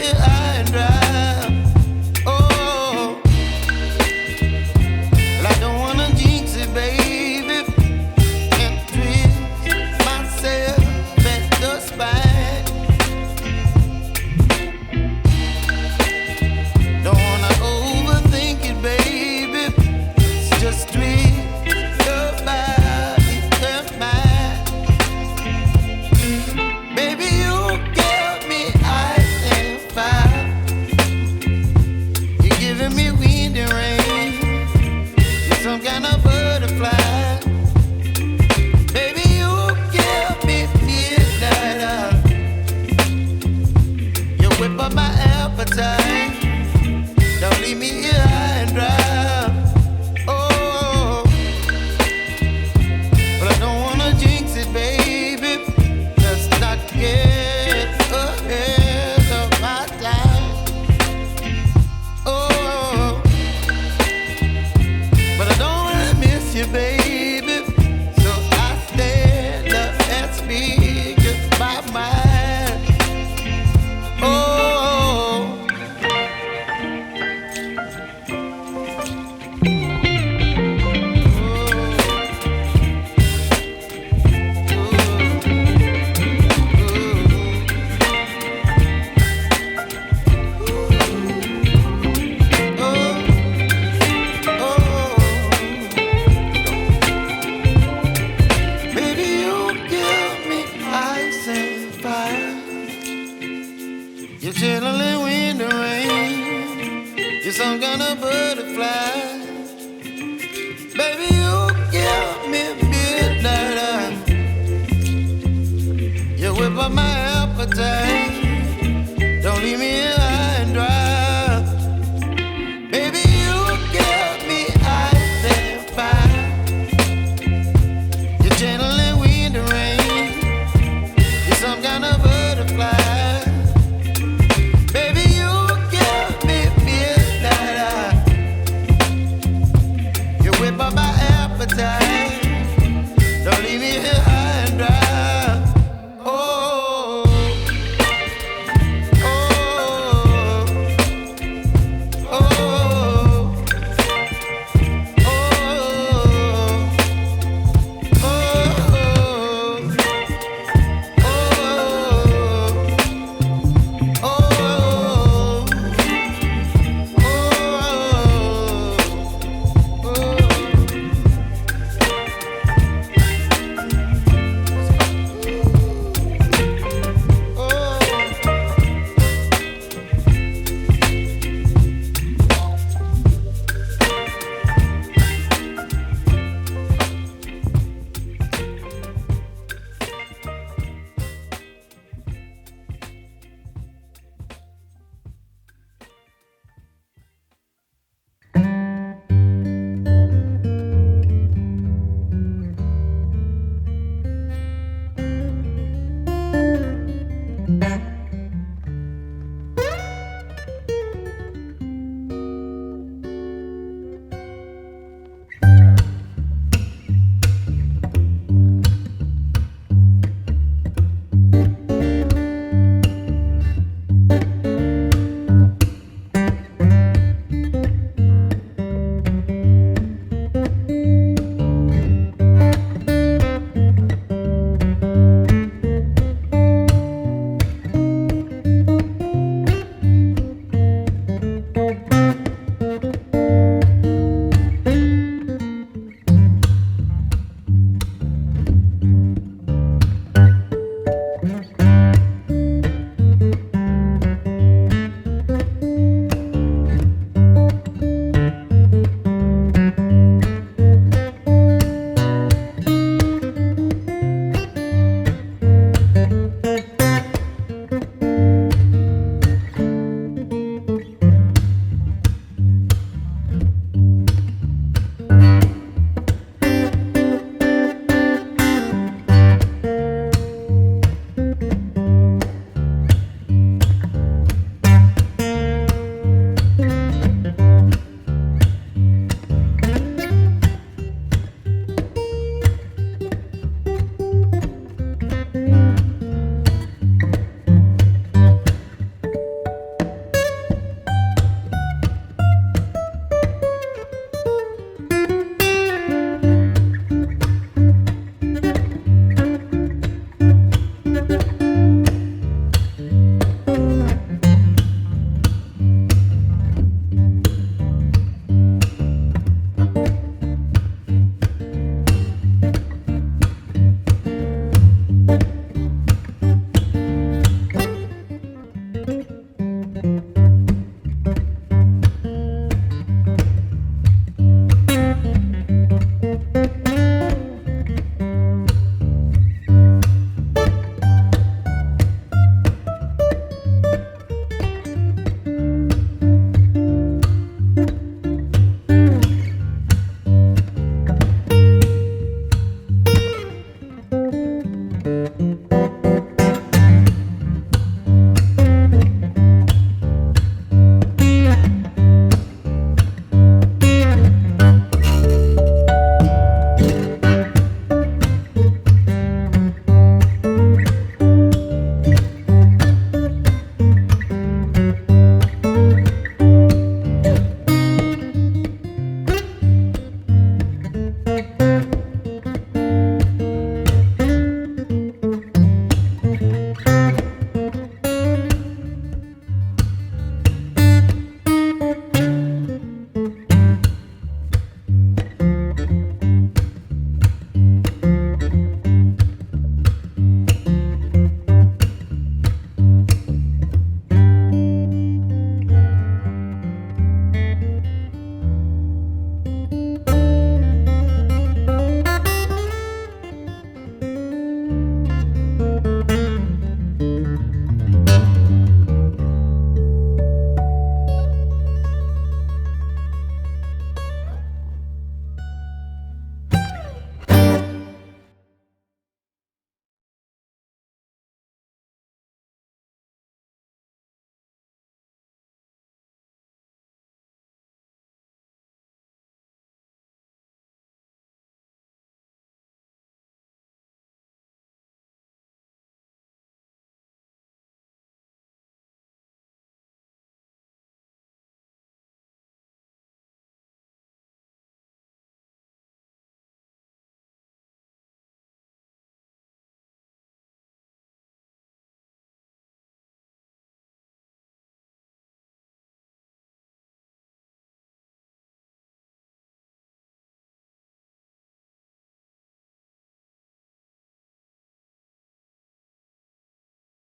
here high and dry. Oh, well, I don't wanna jinx it, baby, and twist myself at the spine. Don't wanna overthink it, baby. It's just twist your body and mine. Baby, you give me ice and fire. You're giving me wind and rain. You're some kind of butterfly. Baby, you give me midnight. You whip up my appetite. Don't leave me here high and dry. Oh, but I don't wanna jinx it, baby. Let's not get ahead of my time. Oh, but I don't wanna miss you, baby. So I stand up and speak my mind. Oh. You're chilling wind and rain. You're some kind of butterfly. Baby, you give me midnight. You whip up my appetite.